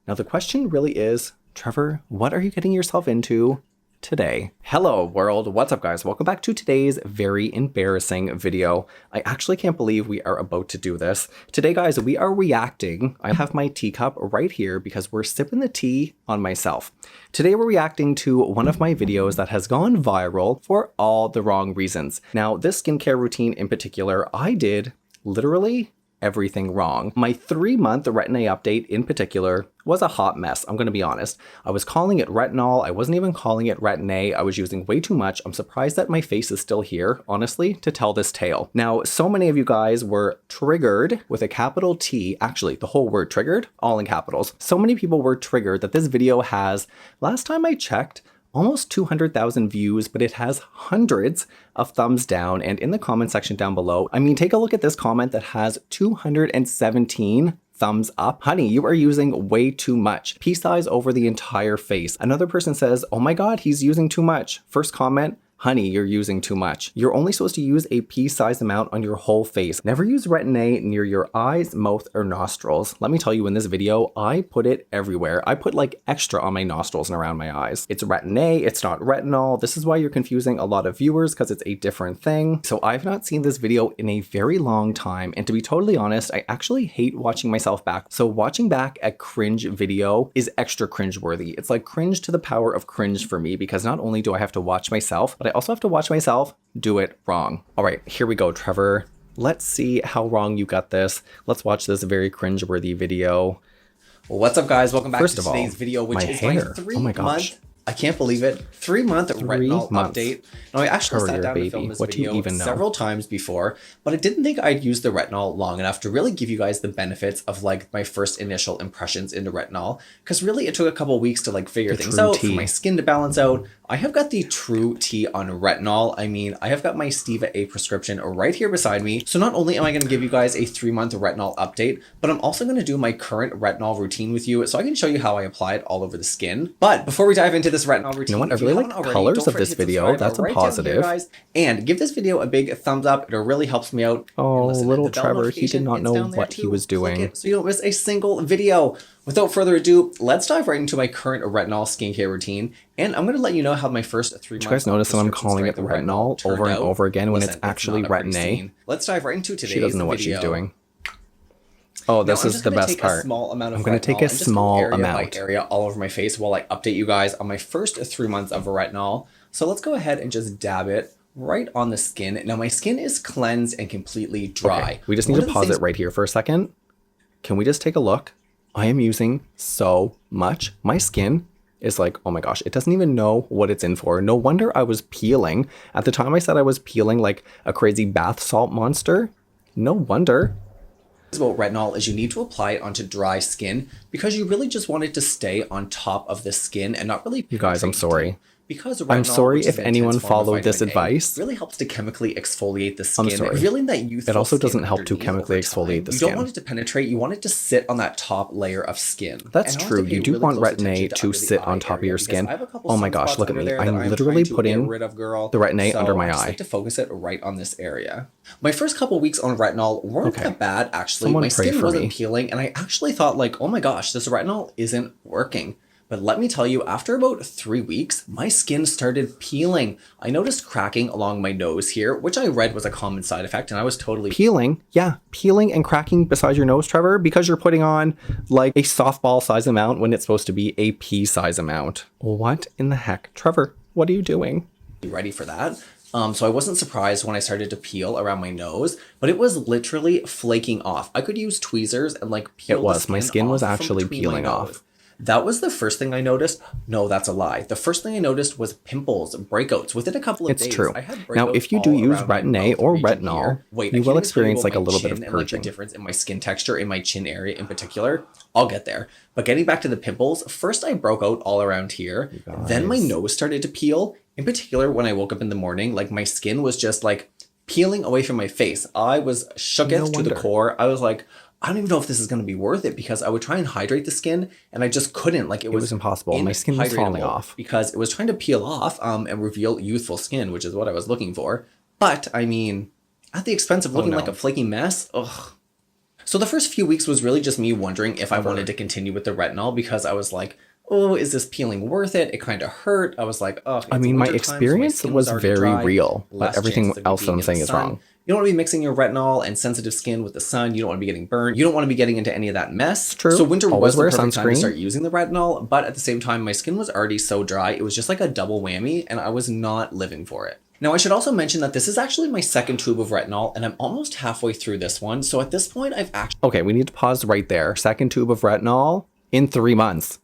Now the question really is, Trevor, what are you getting yourself into today? Hello world, what's up guys? Welcome back to today's very embarrassing video. I actually can't believe we are about to do this. Today guys, we are reacting. I have my teacup right here because we're sipping the tea on myself. Today we're reacting to one of my videos that has gone viral for all the wrong reasons. Now this skincare routine in particular, I did literally everything wrong. My 3-month Retin-a update in particular was a hot mess, I'm gonna be honest. I was calling it Retinol, I wasn't even calling it Retin-a, I was using way too much. I'm surprised that my face is still here, honestly, to tell this tale. Now, so many of you guys were triggered with a capital T, actually the whole word triggered, all in capitals. So many people were triggered that this video has, last time I checked, almost 200,000 views, but it has hundreds of thumbs down. And in the comment section down below, I mean, take a look at this comment that has 217 thumbs up. Honey, you are using way too much. Pea-sized over the entire face. Another person says, oh my God, he's using too much. First comment, honey, you're using too much. You're only supposed to use a pea-sized amount on your whole face. Never use Retin-a near your eyes, mouth, or nostrils. Let me tell you, in this video, I put it everywhere. I put like extra on my nostrils and around my eyes. It's Retin-a, it's not retinol. This is why you're confusing a lot of viewers because it's a different thing. So I've not seen this video in a very long time. And to be totally honest, I actually hate watching myself back. So watching back a cringe video is extra cringe-worthy. It's like cringe to the power of cringe for me because not only do I have to watch myself, but I also have to watch myself do it wrong. All right, here we go, Trevor. Let's see how wrong you got this. Let's watch this very cringe-worthy video. Well, what's up guys? Welcome back First to of all, today's video, which is hair. my 3 Oh my gosh. month, I can't believe it, 3-month Retinol update. Now I actually Courier sat down baby. to film this What do you video even know? several times before, but I didn't think I'd use the Retinol long enough to really give you guys the benefits of like my first initial impressions into Retinol, because really it took a couple weeks to like figure things out, for my skin to balance out. I have got the true tea on Retinol. I mean, I have got my Steva A prescription right here beside me. So not only am I going to give you guys a 3-month Retinol update, but I'm also going to do my current Retinol routine with you so I can show you how I apply it all over the skin. But before we dive into this Retinol routine, you know what? I really like the colors of this video. That's a positive. Guys, and give this video a big thumbs up. It really helps me out. Oh, little Trevor, he did not know what he was doing. So you don't miss a single video. Without further ado, let's dive right into my current Retinol skincare routine. And I'm going to let you know how my first 3 months. Did you guys notice that I'm calling it Retinol over and over again when it's actually Retin-a? Let's dive right into today's video. She doesn't know what she's doing. Oh, this is the best part. I'm going to take a small amount. Area all over my face while I update you guys on my first 3 months of Retinol. So let's go ahead and just dab it right on the skin. Now my skin is cleansed and completely dry. Okay, we just need to pause it right here for a second. Can we just take a look? I am using so much. My skin is like, oh my gosh, it doesn't even know what it's in for. No wonder I was peeling. At the time I said I was peeling like a crazy bath salt monster. No wonder. About Retinol is you need to apply it onto dry skin because you really just want it to stay on top of the skin and not really. You guys, I'm sorry. Because Retinol, I'm sorry if anyone followed this advice. Really helps to chemically exfoliate the skin. I'm sorry. Really that youthful it also doesn't skin help to chemically exfoliate the skin. You don't want it to penetrate. You want it to sit on that top layer of skin. That's true. You do want Retin-a to sit on top of your skin. Oh my gosh, look at me. I'm literally putting the Retin-a under my eye. I like to focus it right on this area. My first couple weeks on Retinol weren't that bad, actually. My skin wasn't peeling, and I actually thought like, oh my gosh, this Retinol isn't working. But let me tell you, after about 3 weeks, my skin started peeling. I noticed cracking along my nose here, which I read was a common side effect, and I was totally... Peeling? Yeah, peeling and cracking beside your nose, Trevor, because you're putting on like a softball size amount when it's supposed to be a pea size amount. What in the heck? Trevor, what are you doing? Ready for that? So I wasn't surprised when I started to peel around my nose, but it was literally flaking off. I could use tweezers and like peel the skin. My skin was actually peeling off. That was the first thing I noticed. No, that's a lie. The first thing I noticed was pimples, breakouts within a couple of days. It's true. Now, if you do use Retin-a or Retinol, you will experience like a little bit of purging. Like the difference in my skin texture, in my chin area in particular. I'll get there. But getting back to the pimples, first I broke out all around here. Then my nose started to peel. In particular, when I woke up in the morning, like my skin was just like peeling away from my face. I was shooketh to the core. I was like, I don't even know if this is going to be worth it because I would try and hydrate the skin and I just couldn't. Like it was impossible. My skin was falling off because it was trying to peel off and reveal youthful skin, which is what I was looking for. But I mean, at the expense of looking like a flaky mess. Ugh. So the first few weeks was really just me wondering if I wanted to continue with the retinol because I was like, oh, is this peeling worth it? It kind of hurt. I was like, oh, I mean, my experience was very real, but everything else I'm saying is wrong. You don't want to be mixing your retinol and sensitive skin with the sun. You don't want to be getting burned. You don't want to be getting into any of that mess. True. So winter was the perfect time to sunscreen. start using the retinol, but at the same time, my skin was already so dry. It was just like a double whammy, and I was not living for it. Now, I should also mention that this is actually my second tube of retinol, and I'm almost halfway through this one. So at this point, I've actually... Okay, we need to pause right there. Second tube of retinol in 3 months.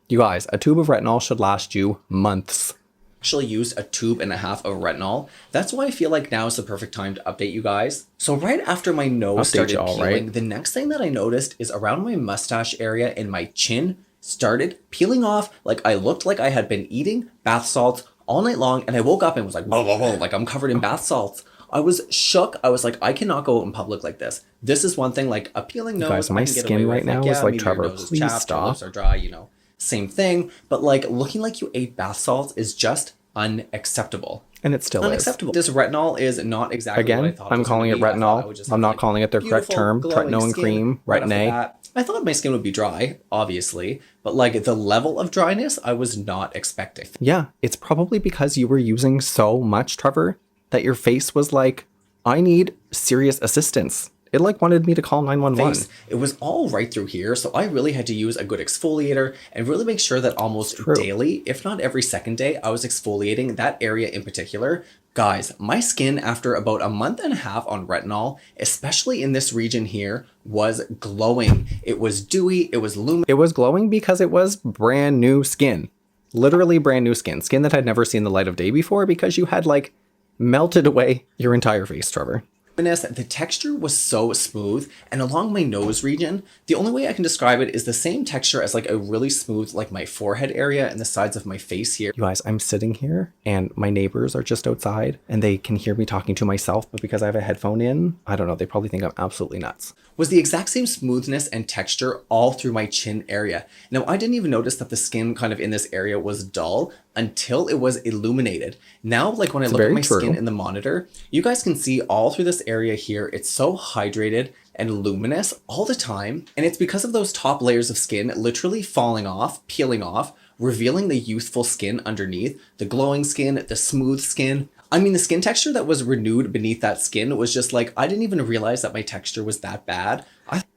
You guys, a tube of retinol should last you months. Actually used a tube and a half of retinol. That's why I feel like now is the perfect time to update you guys. So right after my nose started peeling, the next thing that I noticed is around my mustache area and my chin started peeling off. Like I looked like I had been eating bath salts all night long, and I woke up and was like, blah, blah, blah, like I'm covered in bath salts. I was shook. I was like, I cannot go out in public like this. This is one thing, like a peeling nose. Guys, my skin right now is like, Trevor, please stop. Lips are dry, you know. Same thing, but like looking like you ate bath salts is just unacceptable. And it still unacceptable. This retinol is not exactly again, what I thought. I'm calling it retinol. I'm not calling it their correct term. Tretinoin cream, Retin-a. I thought my skin would be dry, obviously, but like the level of dryness I was not expecting. Yeah, it's probably because you were using so much, Trevor, that your face was like, I need serious assistance. It like wanted me to call 911. It was all right through here, so I really had to use a good exfoliator and really make sure that almost daily, if not every second day, I was exfoliating that area in particular. Guys, my skin after about a month and a half on retinol, especially in this region here, was glowing. It was dewy, it was luminous. It was glowing because it was brand new skin. Literally brand new skin. Skin that had never seen the light of day before because you had like melted away your entire face, Trevor. The texture was so smooth, and along my nose region, the only way I can describe it is the same texture as like a really smooth, like my forehead area and the sides of my face here. You guys, I'm sitting here and my neighbors are just outside and they can hear me talking to myself, but because I have a headphone in, I don't know, they probably think I'm absolutely nuts. Was the exact same smoothness and texture all through my chin area. Now, I didn't even notice that the skin kind of in this area was dull until it was illuminated. Now, like when I look at my skin in the monitor, you guys can see all through this area here, it's so hydrated and luminous all the time. And it's because of those top layers of skin literally falling off, peeling off, revealing the youthful skin underneath, the glowing skin, the smooth skin. I mean, the skin texture that was renewed beneath that skin was just like, I didn't even realize that my texture was that bad.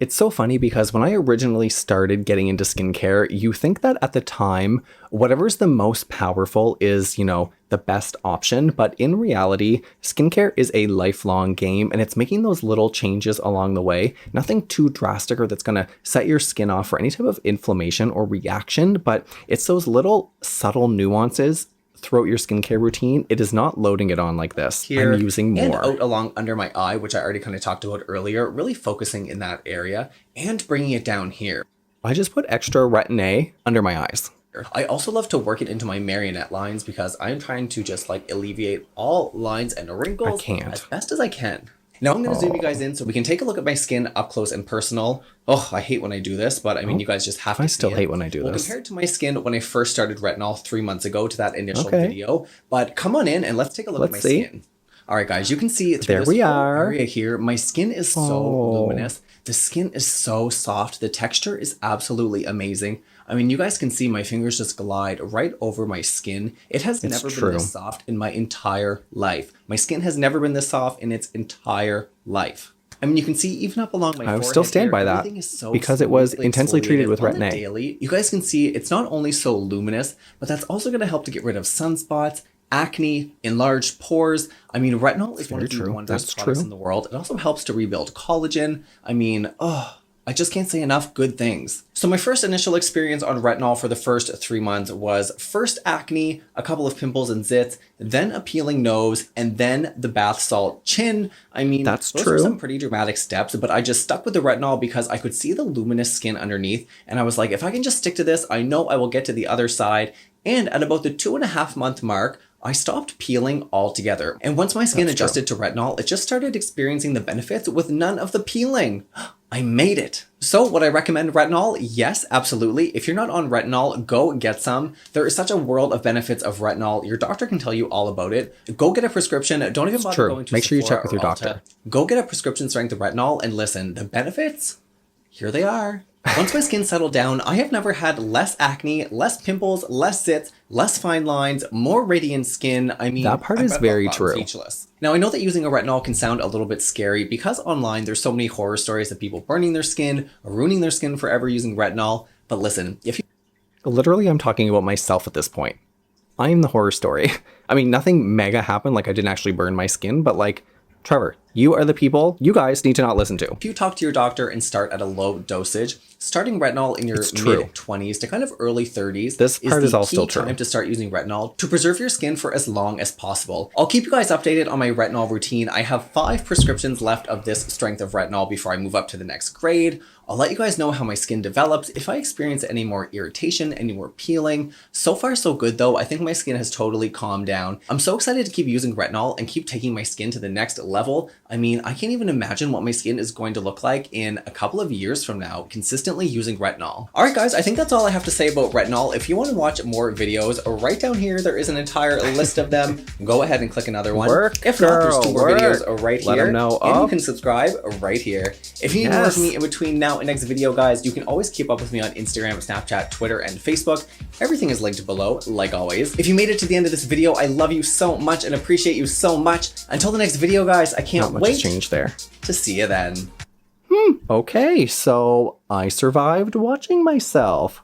It's so funny because when I originally started getting into skincare, you think that at the time, whatever's the most powerful is, you know, the best option. But in reality, skincare is a lifelong game and it's making those little changes along the way. Nothing too drastic or that's going to set your skin off for any type of inflammation or reaction, but it's those little subtle nuances throughout your skincare routine. It is not loading it on like this. Here, I'm using more. And out along under my eye, which I already kind of talked about earlier, really focusing in that area and bringing it down here. I just put extra Retin-a under my eyes. I also love to work it into my marionette lines because I'm trying to just like alleviate all lines and wrinkles as best as I can. Now I'm going to zoom you guys in so we can take a look at my skin up close and personal. Oh, I hate when I do this, but I mean, you guys just have to see it. I still hate when I do this. Compared to my skin when I first started retinol 3 months ago to that initial video. But come on in and let's take a look at my skin. All right, guys, you can see through this area here, my skin is so luminous. The skin is so soft. The texture is absolutely amazing. I mean, you guys can see my fingers just glide right over my skin. It has never been this soft in my entire life. My skin has never been this soft in its entire life. I mean, you can see even up along my forehead. I still stand by that because it was intensely treated with Retin-a. You guys can see it's not only so luminous, but that's also going to help to get rid of sunspots, acne, enlarged pores. I mean, retinol is one of the wondrous products in the world. It also helps to rebuild collagen. I mean, I just can't say enough good things. So my first initial experience on retinol for the first 3 months was first acne, a couple of pimples and zits, then a peeling nose, and then the bath salt chin. I mean, those were some pretty dramatic steps, but I just stuck with the retinol because I could see the luminous skin underneath. And I was like, if I can just stick to this, I know I will get to the other side. And at about the 2.5 month mark, I stopped peeling altogether. And once my skin adjusted to retinol, it just started experiencing the benefits with none of the peeling. I made it. So would I recommend retinol? Yes, absolutely. If you're not on retinol, go get some. There is such a world of benefits of retinol. Your doctor can tell you all about it. Go get a prescription. Don't even bother going to Make sure you Sephora check with your or Ulta. doctor. Go get a prescription strength of retinol and listen, the benefits, here they are. Once my skin settled down, I have never had less acne, less pimples, less zits, less fine lines, more radiant skin. I mean, that part is very true. Speechless. Now, I know that using a retinol can sound a little bit scary because online there's so many horror stories of people burning their skin or ruining their skin forever using retinol. But listen, if you... Literally, I'm talking about myself at this point. I am the horror story. I mean, nothing mega happened, like I didn't actually burn my skin, but like, Trevor, you are the people you guys need to not listen to. If you talk to your doctor and start at a low dosage, starting retinol in your mid-20s to kind of early 30s this part is all still true. True. Time to start using retinol to preserve your skin for as long as possible. I'll keep you guys updated on my retinol routine. I have 5 prescriptions left of this strength of retinol before I move up to the next grade. I'll let you guys know how my skin develops, if I experience any more irritation, any more peeling. So far, so good though. I think my skin has totally calmed down. I'm so excited to keep using retinol and keep taking my skin to the next level. I mean, I can't even imagine what my skin is going to look like in a couple of years from now, consistently using retinol. All right, guys, I think that's all I have to say about retinol. If you want to watch more videos, right down here, there is an entire list of them. Go ahead and click another one. If not, there's 2 more videos right Let here. them know. And you can subscribe right here. If you need more of me in between now and next video, guys, you can always keep up with me on Instagram, Snapchat, Twitter, and Facebook. Everything is linked below, like always. If you made it to the end of this video, I love you so much and appreciate you so much. Until the next video, guys, I can't wait there. to see you then. Okay, so I survived watching myself.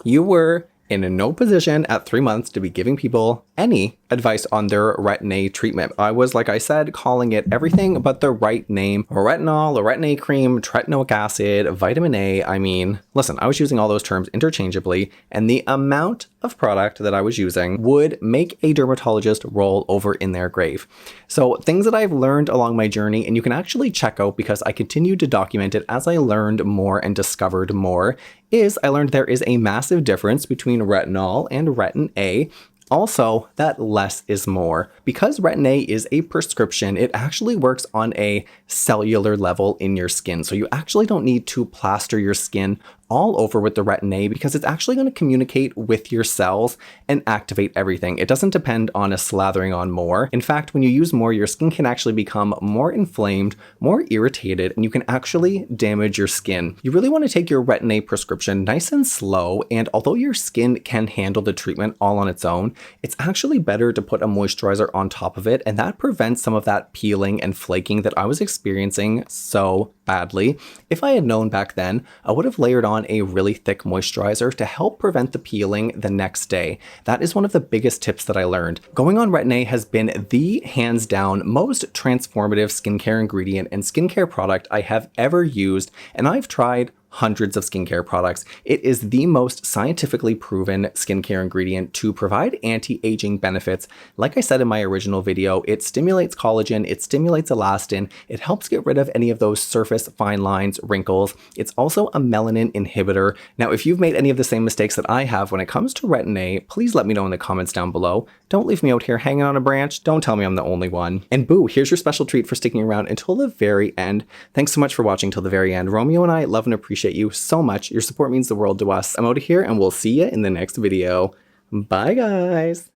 You were in no position at 3 months to be giving people any advice on their Retin-a treatment. I was, like I said, calling it everything but the right name. Retinol, Retin-a cream, tretinoic acid, vitamin A. I mean, listen, I was using all those terms interchangeably, and the amount of product that I was using would make a dermatologist roll over in their grave. So things that I've learned along my journey, and you can actually check out because I continued to document it as I learned more and discovered more, is I learned there is a massive difference between retinol and Retin-a. Also, that less is more. Because Retin-a is a prescription, it actually works on a cellular level in your skin. So you actually don't need to plaster your skin all over with the Retin-a because it's actually going to communicate with your cells and activate everything. It doesn't depend on a slathering on more. In fact, when you use more, your skin can actually become more inflamed, more irritated, and you can actually damage your skin. You really want to take your Retin-a prescription nice and slow, and although your skin can handle the treatment all on its own, it's actually better to put a moisturizer on top of it, and that prevents some of that peeling and flaking that I was experiencing so badly. If I had known back then, I would have layered on a really thick moisturizer to help prevent the peeling the next day. That is one of the biggest tips that I learned. Going on Retin-a has been the hands down most transformative skincare ingredient and skincare product I have ever used, and I've tried hundreds of skincare products. It is the most scientifically proven skincare ingredient to provide anti-aging benefits. Like I said in my original video, it stimulates collagen, it stimulates elastin, it helps get rid of any of those surface fine lines, wrinkles. It's also a melanin inhibitor. Now, if you've made any of the same mistakes that I have when it comes to Retin-a, please let me know in the comments down below. Don't leave me out here hanging on a branch. Don't tell me I'm the only one. And boo, here's your special treat for sticking around until the very end. Thanks so much for watching till the very end. Romeo and I love and appreciate you so much. Your support means the world to us. I'm out of here and we'll see you in the next video. Bye guys.